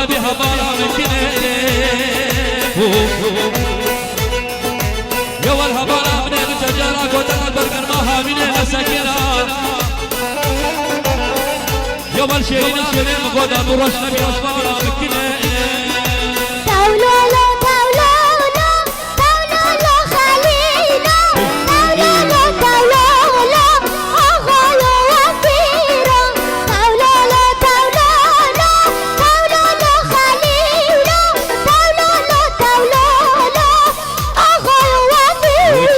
بها بالا مكنه يا والهبالا من الججارة قوتك البرقر ما هامينه مساكينه يا والشيرين شيرين قودا بروش نبي أشبالا مكنه تولولو تولولو تولولو خليلو تولولو تولولو أغلو وفيرو تولولو تولولو تولولو خليلو تولولو تولولو أغلو وفيرو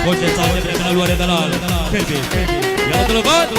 خوش صاحب من الورد دلال كيفي يا طلبات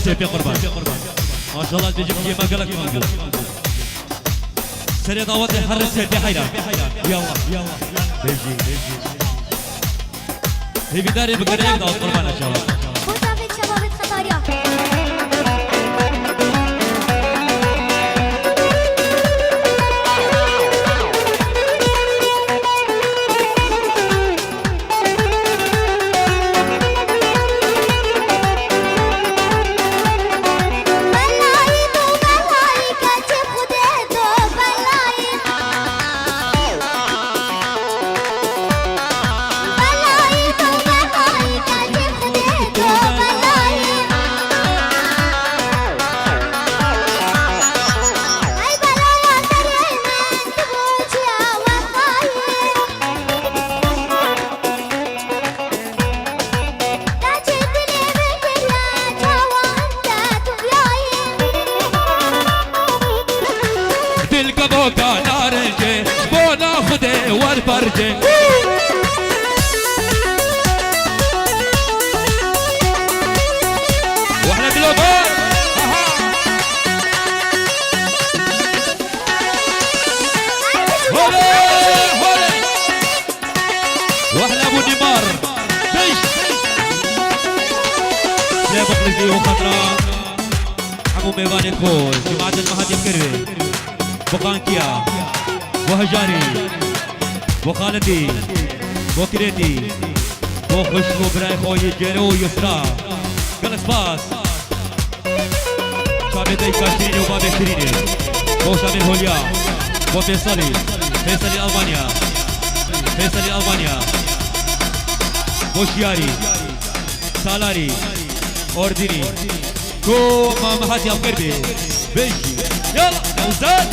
سيبي قربان ما شاء الله تجيب ما قالك موجود سريع دعوتي حرس سيبي حيران يلا بيجي هي بداري بقريب دعوت قربان ان شاء الله مسافة شباب خطاريا بوكا نارنجي بونا خدي والبرجي واحنا جلوبال هولي هولي واحنا ابو نيمار بيش يا بخلزي وخضراء حمو ميوان الكول جماعة المهدي الكروي بقانكيا وهجاني بو خالتي بو كريتي بو خشبو براي خوي جيرو يسرا قلس باس شابي دايكا شيريني وبابي شيريني بو شابي هوليا بو فيصلي فيصلي ألمانيا فيصلي ألمانيا بو شياري سالاري أورديني كو ماما هاتي أفكربي بيجي يلا نوزان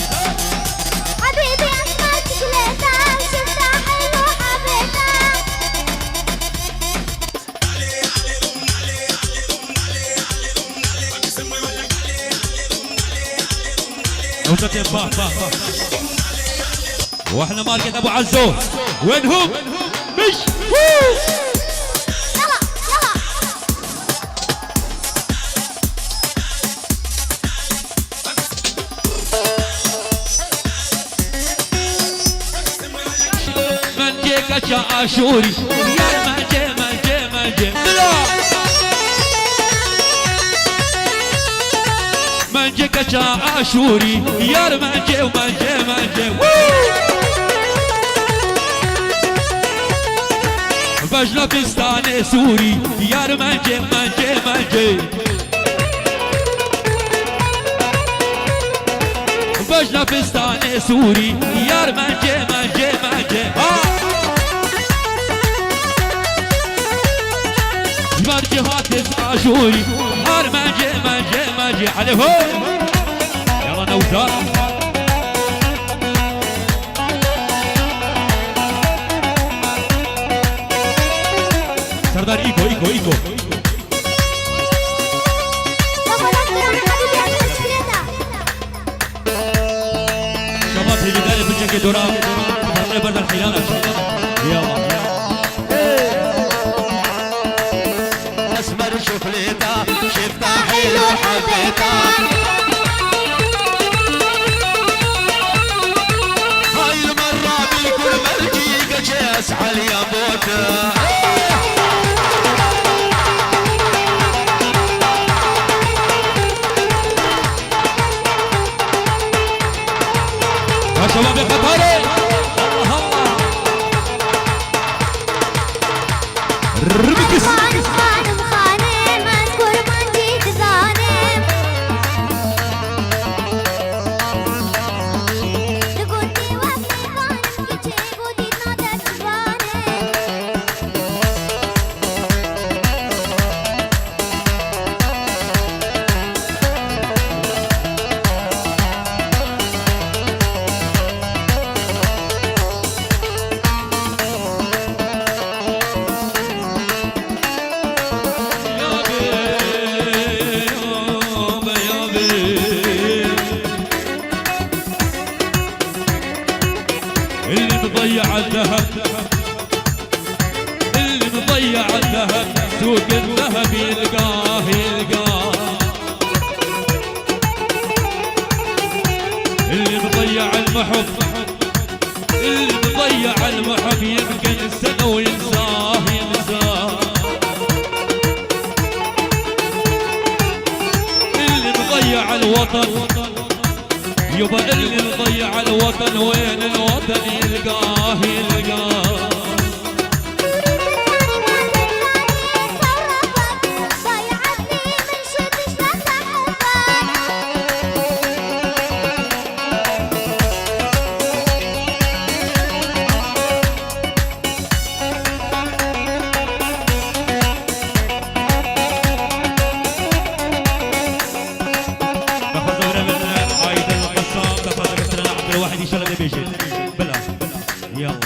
حبيبي أسمر شوكولاتة شفتها حلو حبيتها نوزتين باه باه باه واحنا ماركت أبو عزو وينهم؟ مش يلا يلا من جيك عاشوري يا منجي منجي منجي من جيك عاشوري يا منجي ومنجي منجي بجنا بستان سوري يا منجي منجي منجي بجنا بستان سوري يا منجي منجي منجي مرجي هاتف عاشوري هار منجي منجي منجي عليهم يلا نوزار سردار ايكو ايكو ايكو يلا يلا حبيبي أسمر شوكولاتة شباب في بداية بنجك دورا الله برد الحيانة يلا اسمر شوكولاتة شفتها حلو حبيتها هاي المرة بالكل ملجيك جاس عليا موتة يا شباب يا قطاري الله الله رمكس خانم خانم خانم مذكور من جيت ظالم لقولتي وقتي خانم كتيب ودي نادت ظالم اللي مضيع الذهب اللي مضيع الذهب سوق الذهب يلقاه يلقاه اللي مضيع المحب اللي مضيع المحب يمكن سنة وينساه ينساه اللي مضيع الوطن يبا اللي مضيع الوطن وين الوطن يلقاه يلقاه ضيعتني من شدش لتحبك تفضل من عايد القصام تفضل كسرنا عبد الواحد يشرد بيجي بلا يلا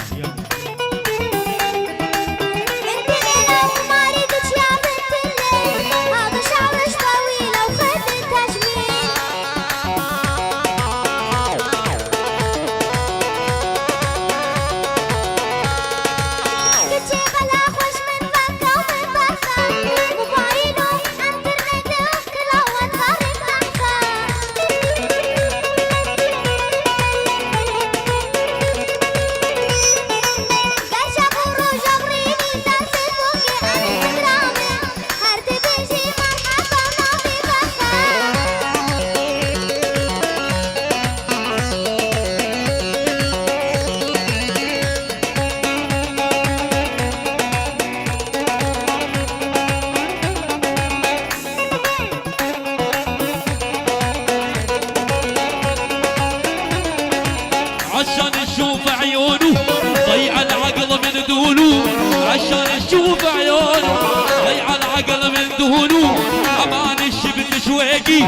يعلمونو امان الشبل شويقي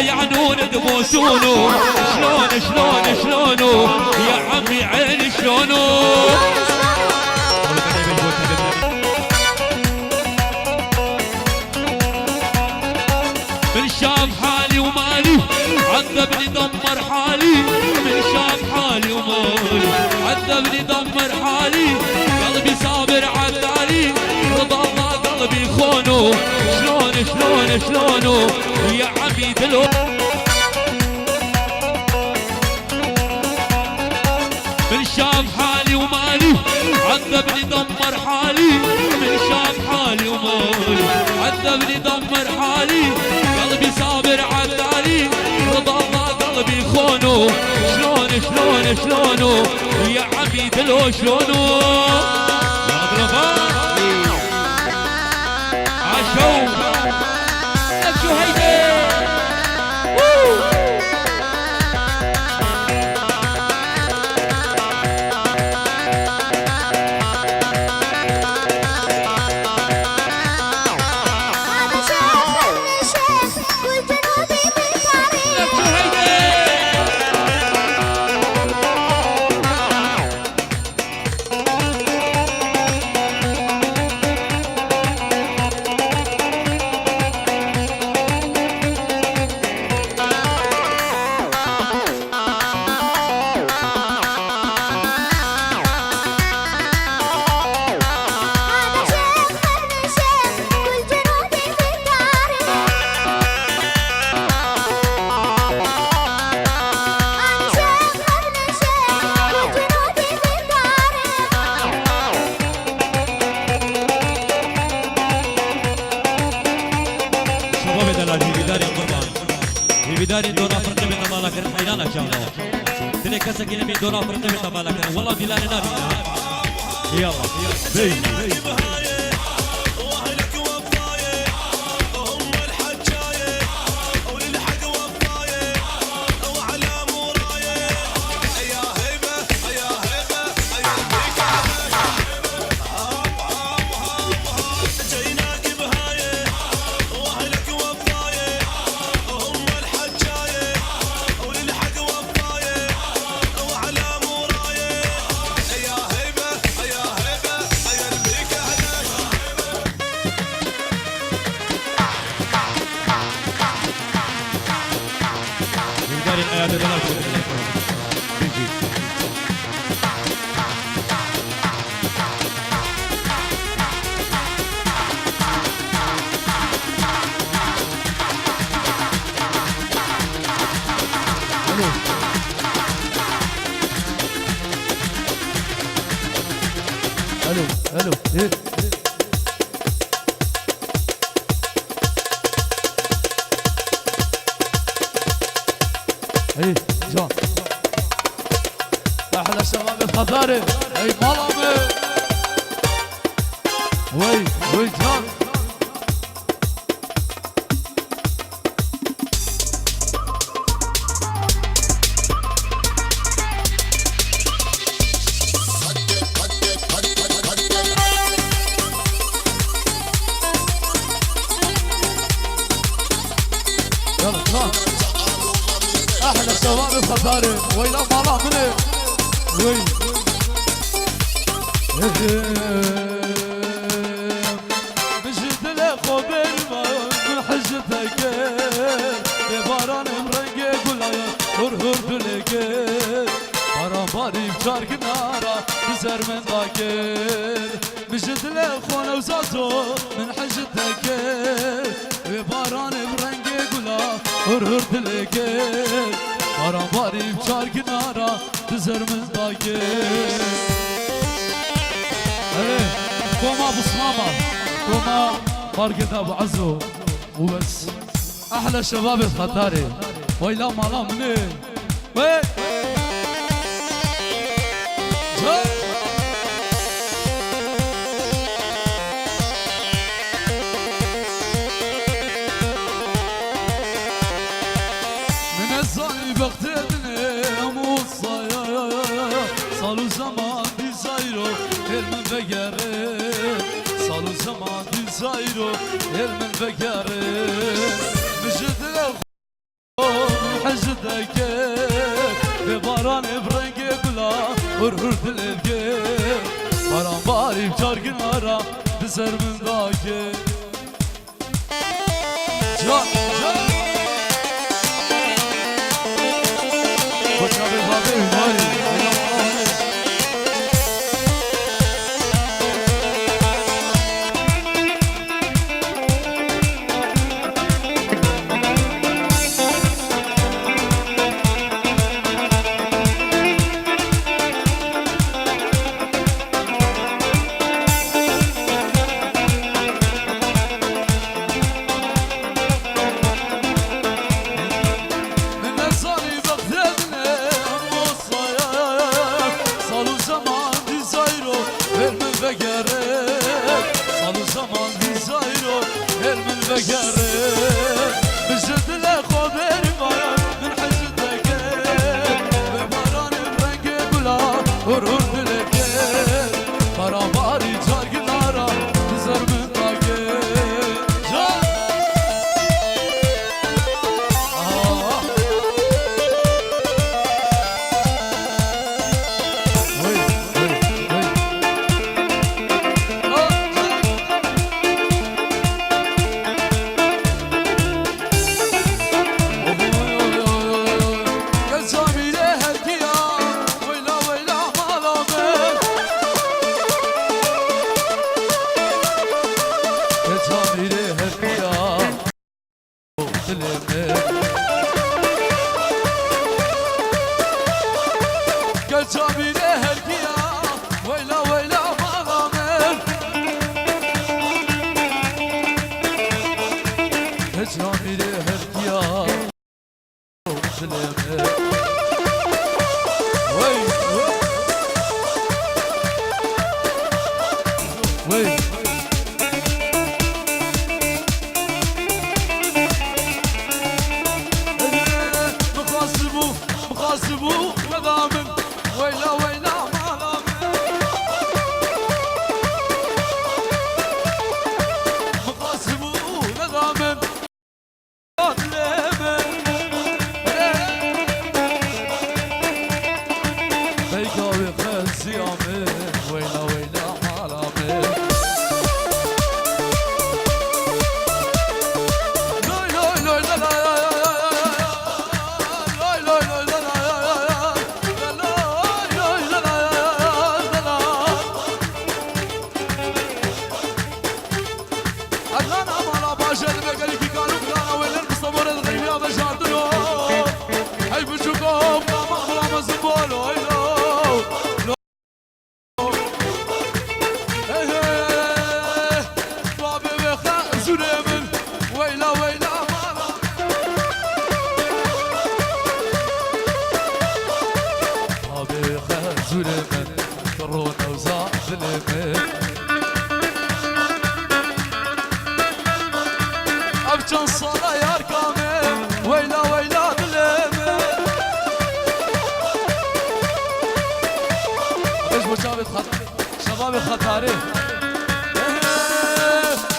يعنون دبوسونو شلونو يا عمي عيني شلونو من شاف حالي ومالي عذبني دمر حالي من شاف حالي ومالي عذبني دمر حالي قلبي صابر عالتالي رضا الله قلبي خونو شلونو يا عمي دلو من شاف حالي ومالي عذبني دمر حالي من شاف حالي ومالي عذبني دمر حالي قلبي صابر عالتالي رضا الله قلبي خونو شلونو يا عمي دلو شلونو يا اضربها عاشو ابشو هيدي داري دونا فرت من مالك حيرانا شغله تلك سكينه من دونا فرت من مالك والله دلاني نبي يلا بيجي الو ايه جان احلى شباب الخضاري اي ملامي وي جان احلى شباب الخضاري ويلا مالا مني وي بجد لك خبر من حجتك بباران مرنقي قول هر دلك برامباري بجار كنارا بزر من ذاكر بجد لك خونا وزازو من حجتك بباران مرنقي قول هر دلك برامباري بجار كنارا بزر من ذاكر قوما ابو صمامه قوما فرقة ابو عزو وبس احلى شباب الخطاري ويلا مالا مني وي من الزاي بغتدني موصايا صالو زمان دي زايرو من بقره صالو زمان دي زايرو زايرو من بقارن مجد الخون حزدك بباران برنگ بلا ورهر دلبگه باران باری بجارگن آرا بزر من داگه جان جان خوشا به بابه ماری شباب خطاره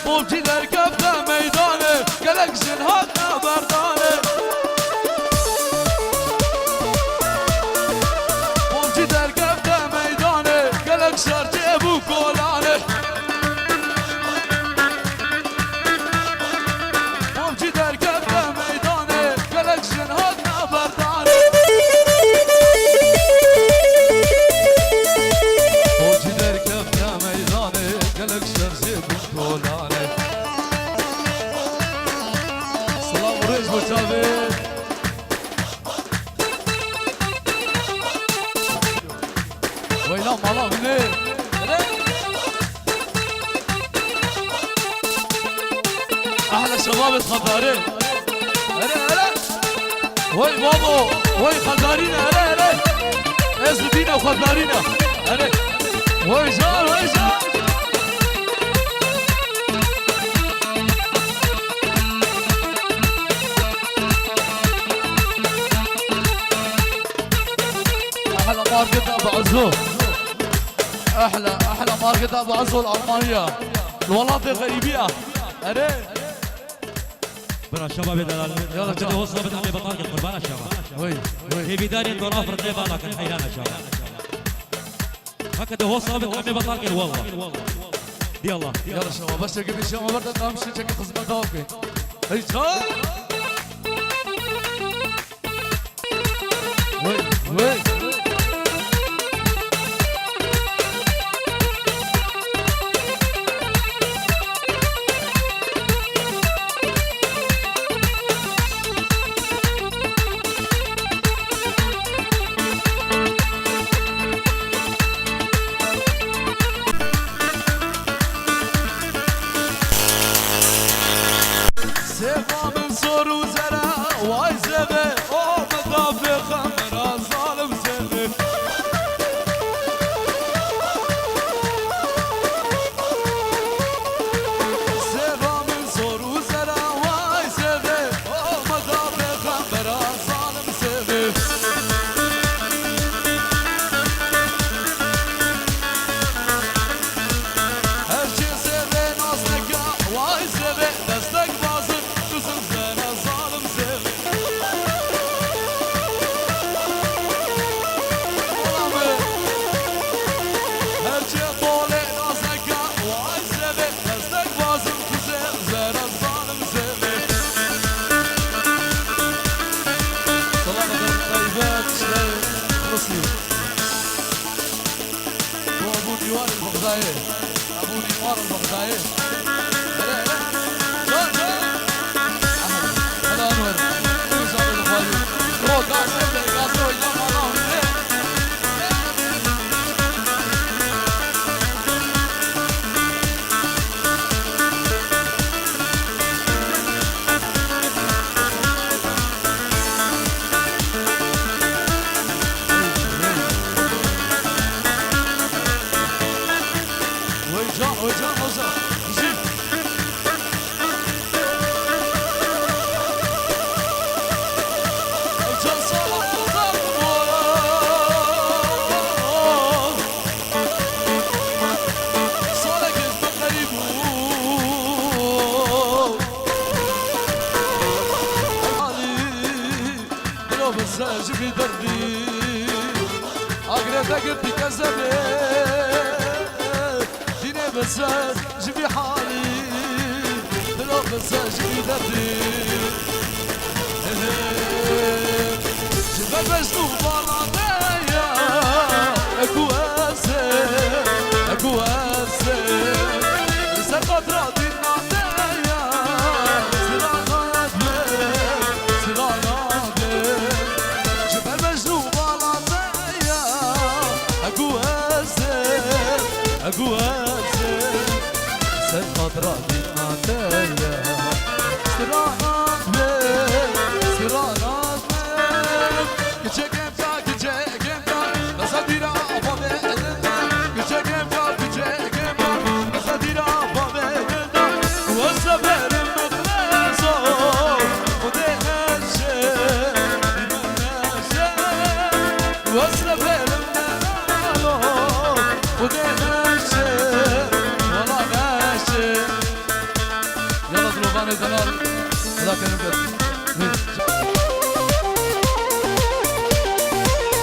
موجی در کف میدانه گلک زنهات نبردانه موجی در کف میدانه گلک سرچه بو کولانه موجی در کف میدانه گلک زنهات نبردانه ويلا مالا هنا احلى شباب الخضارين هلا وي بابا وي خضارينا هلا ازدينا وخضارينا هلا وي جار وي جار احلى ماركت ابو عزوز احلى ماركت ابو عزوز الالمانيه الولايات الغريبيه اره برا شباب دلال يلا كده هو صابت عمي بطاقة قربان الشباب وي في بداية ضرافة رتيب الله كان حيران الشباب هكذا هو صابت عمي بطاقة والله يلا يلا شباب بس تجيب الشباب برضه تمام شو تجيب خصمة توقي هي شباب وي وي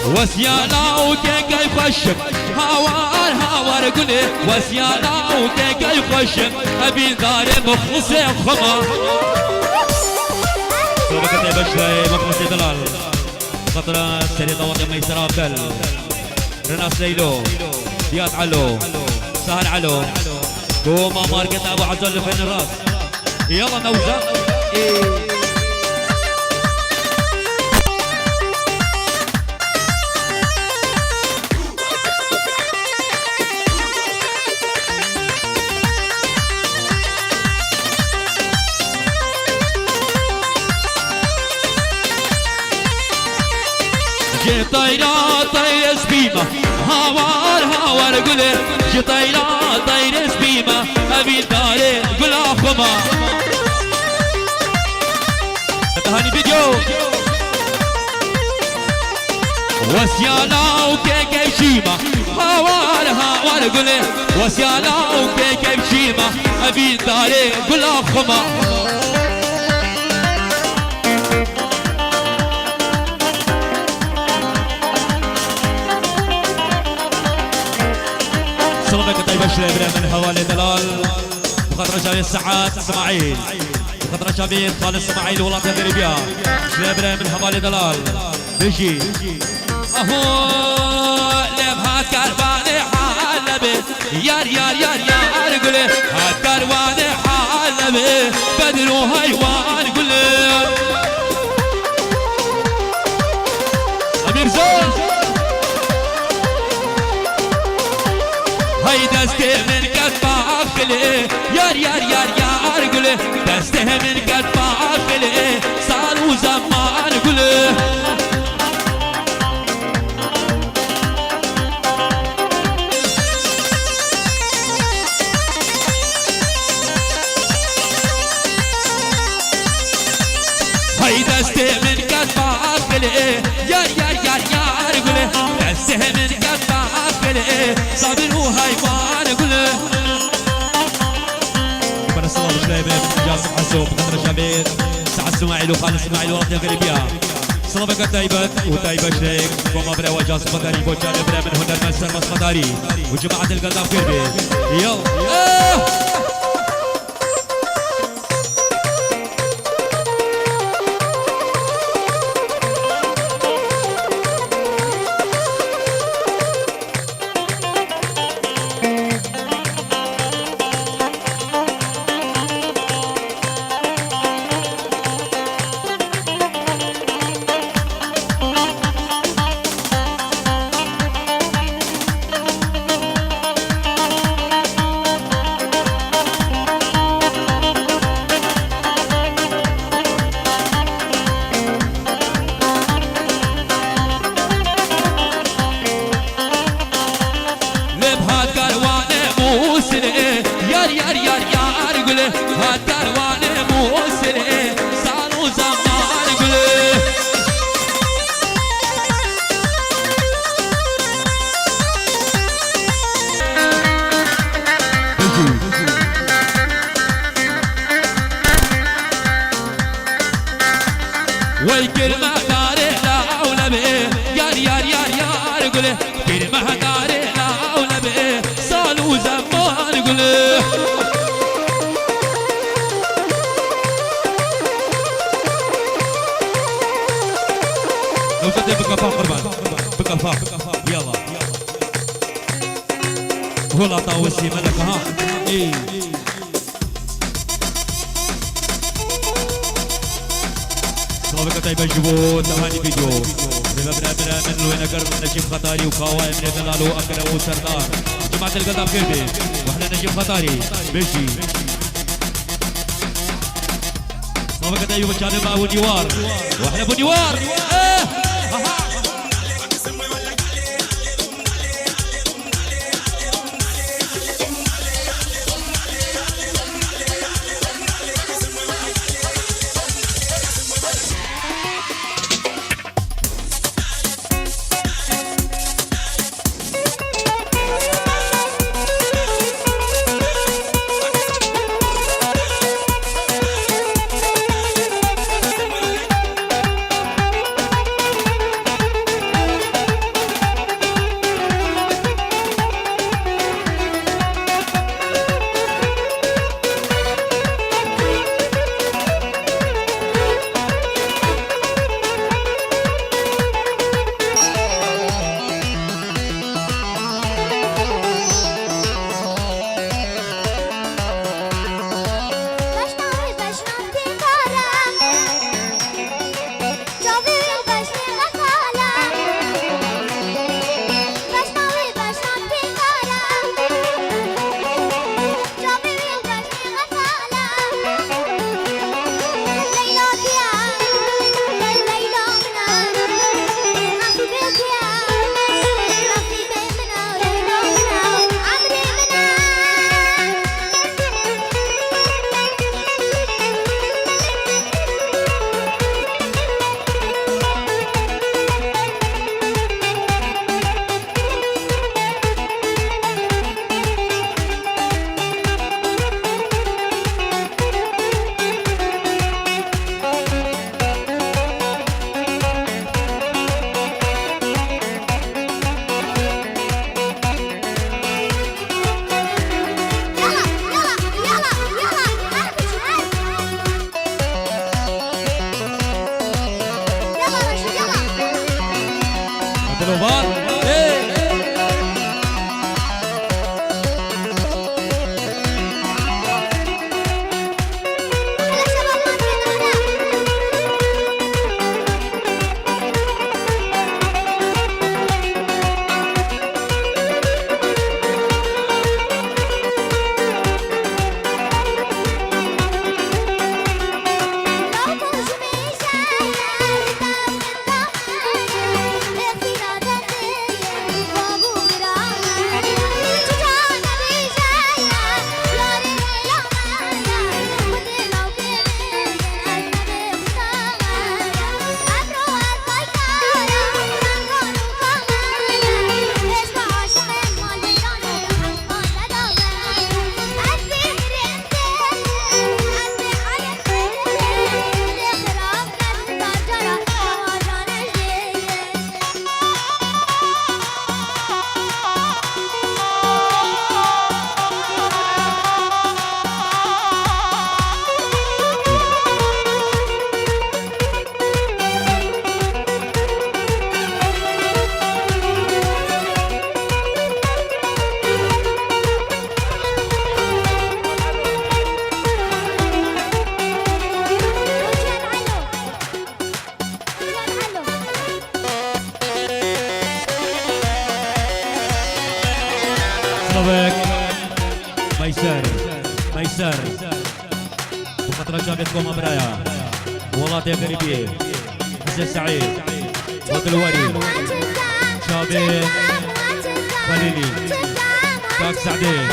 وسيانا وكيكا يخشم هوار هوار قولي وسيانا وكيكا يخشم ابي داري مخلصي خما صوبك طيب شوي مخلصي دلال خطرة سري طوط يما يسرى بل رناس ليلو ديات علو سهر علو قوما ماركت ابو عزل فين الراس يلا نوزة طيرا طير سبيمة هوار هوار قولي جي طيرا طير سبيمة أبي داري قول أخما تهاني فيديو وسيالا وكيكي بشيمة هوار قولي وسيالا وكيكي بشيمة أبي داري قول أخما سلامك طيبة شليبرة من هوالي دلال بخاطر جابي السعاد اسماعيل بخاطر جابي خالد اسماعيل ولاة غريبيا شليبرة من هوالي دلال بيجي اهو لبها كرباني حالبي يار يار يار يار قولي هالكرباني حالبي بدر وهيوان قولي امير زين هاي دستي من كتفاك لي يار يار يار يار قولي دستي من كتفاك لي صار وزمان قولي هاي دستي من كتفاك لي يار يار يار يار قولي دستي من كتفاك لي صابر وهيوان قولي يبقى الصلاة شليبة جاسم حسوب قدر شبيب سعد اسماعيل وخالد اسماعيل ورد غريبيا صلابك تايبت وتايبة شريك وما برا وجاسم مداري وجال برا من هنا المنسر مص مداري وجماعة القدام كربي يلا يار يار يار يار قولي هالكرواني موسري صاروا زمان قولي وي كلمة داري لا أولى بيه يار يار يار يار قولي كلمة داري لا أولى بيه صاروا زمان قولي لو تدي بقفا قربان بقفا يلا هو لا طاوسي ملك ها ايه صلابك طيبة جبو تهاني فيديو بمبنى بنا من لوين قرب نجيب خطاري وكاوا من دلالو أكرم وسردار جماعة القدام كردي واحنا نجيب خطاري بيجي صلابك طيبة بشانب أبو نيوار واحنا أبو نيوار فترة جابتكم أبرايا والله تغريبي حسين سعيد وطلوري شابي خليلي كاك سعدين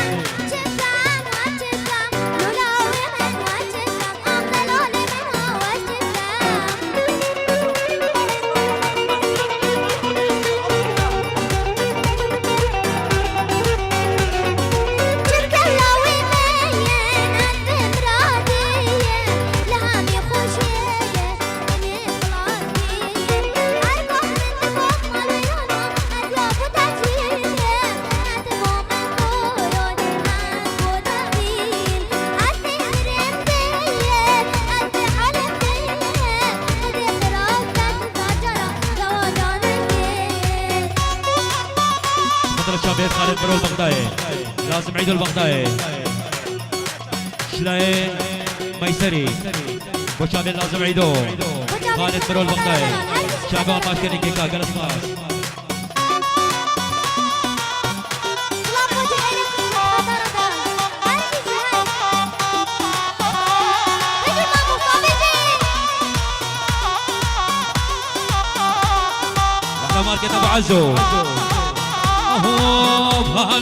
شابير خالد برو البغدادي لازم عيدوا البغدادي شلاي ميسري وشابير لازم عيدوه خالد برو البغدادي شعبان ماشكرين كيكا قلص ماس ماركت ابو عزو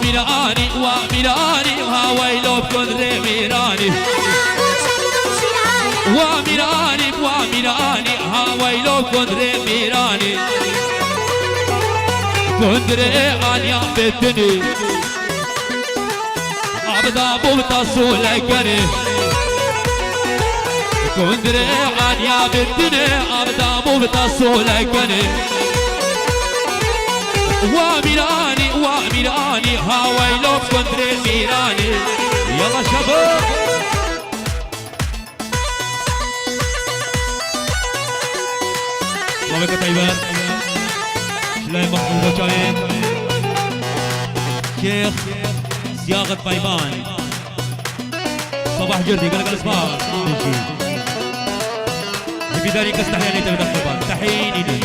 ميراني وميراني وهاويلو بكندري ميراني وميراني وميراني هاويلو بكندري ميراني كندري انيا بتني ابدا بوتا سولكني كندري انيا بتني ابدا بوتا سولكني وميراني وميراني هاويلو بكندري ميراني يلا شباب وبك طيبان شلاي محمود وشاين شيخ صياغة طيبان صباح جردي قال لك اصبار في ذلك استحياني تبدأ طيبان تحييني لي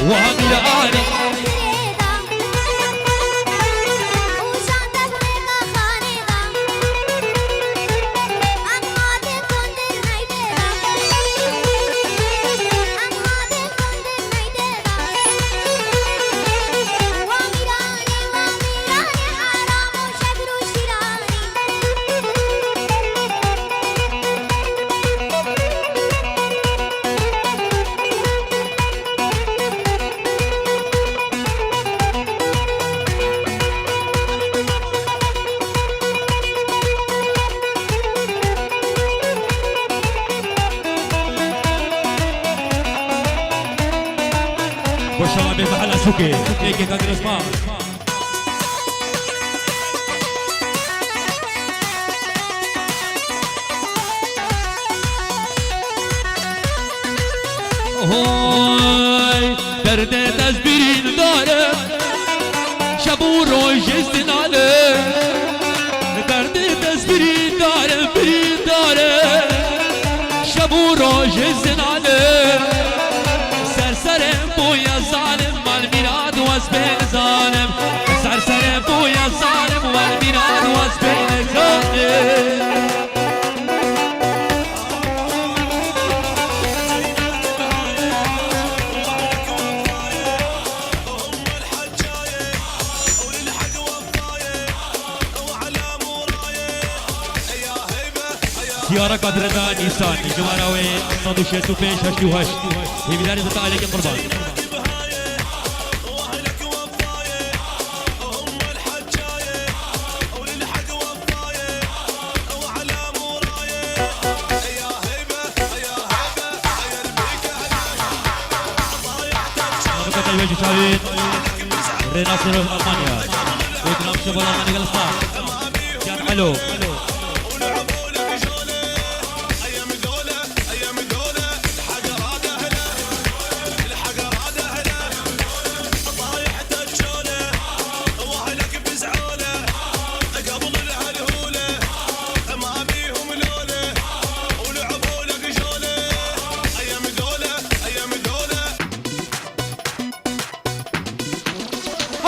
وميراني وشباب محل سوكي هيك قدر اسمع هوي درد تزبيرين داره شبو روش استناله درد تزبيرين داره برين داره شبو روش استناله سرسرم بويا ظالم والميراد واسبين ظالم سرسرم بويا ظالم والميراد واسبين ظالم سيارة قدر ذا نيسان جماراوي صدو شيتو بيش هشتو هشت هي بداري زتا عليك قربان طيب يا شاوين رينا سيرو ألمانيا ويتنام شباب ألمانيا الأصحاب كان حلو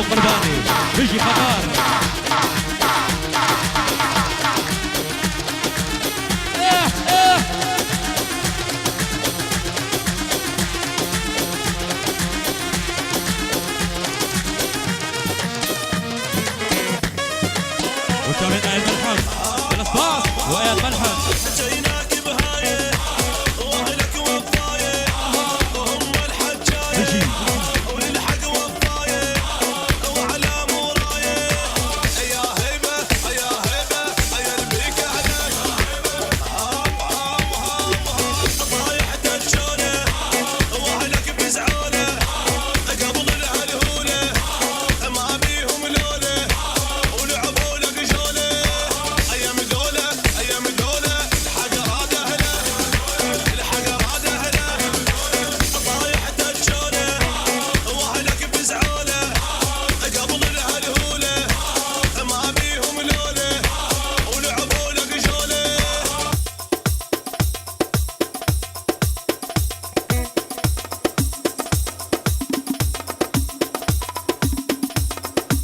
ابو قرباني بيجي خطر وكمان آية ملحم الأصباص وآية ملحم جيناك بهاية واهلك وفاية وهم الحجاية بيجي وللحق وفاية وعلى موراية يا هيبة يا هيبة يا البيك عليك طايح دجالة واهلك بزعالة قبل الهلهولة ما بيهم لولة ولعبوا لك جولة ايام دولة ايام دولة الحق راد اهله الحق راد اهله طايح دجالة واهلك بزعالة قبل الهلهولة ما بيهم لولة ولعبوا لك جولة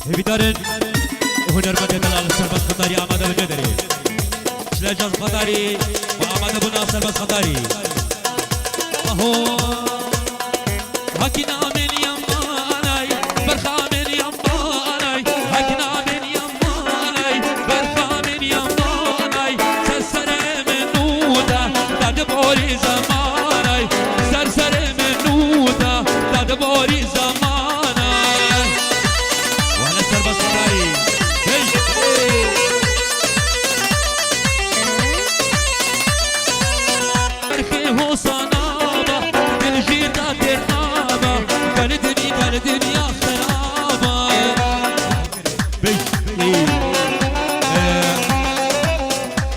هبي دارن هنر مدى دلال سربت خطاري آماده بجدري شلجاز خطاري وآماده بنا سربت خطاري اهو هكنا من يماناي برخا من يماناي هكنا من يماناي برخا من يماناي سرسر من نودا داد بوري زماناي سرسر من نودا داد بوري زماناي وانا سربت خطاري هو صنابة بالجيرة ترنابة بلدني يا خرابة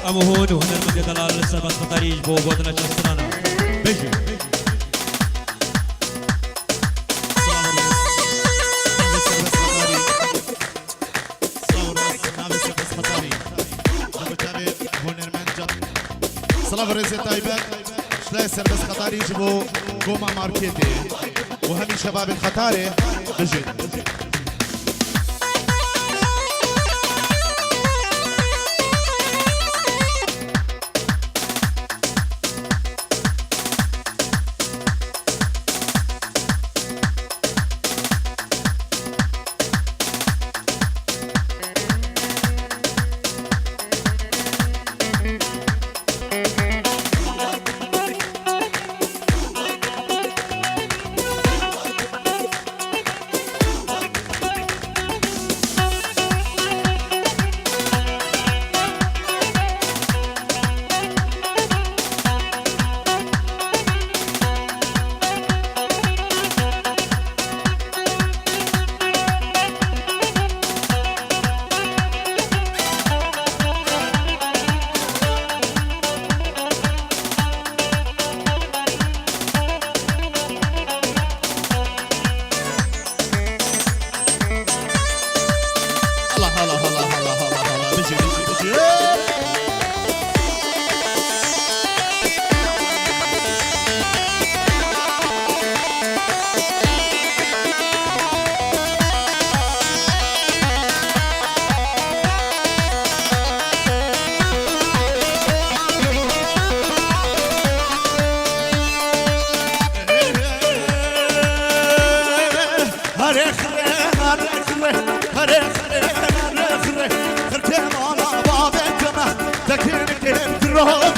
أمو هون وهنا المجد دلال السبت خطاريج بو بودنا جسرانا بيجي صلاف رزي طيبك شلاي سربس خطاري يجيبوا قومة ماركيتي وهمي شباب الخطاري بجد خرتم على بابك ما تكن كنت روح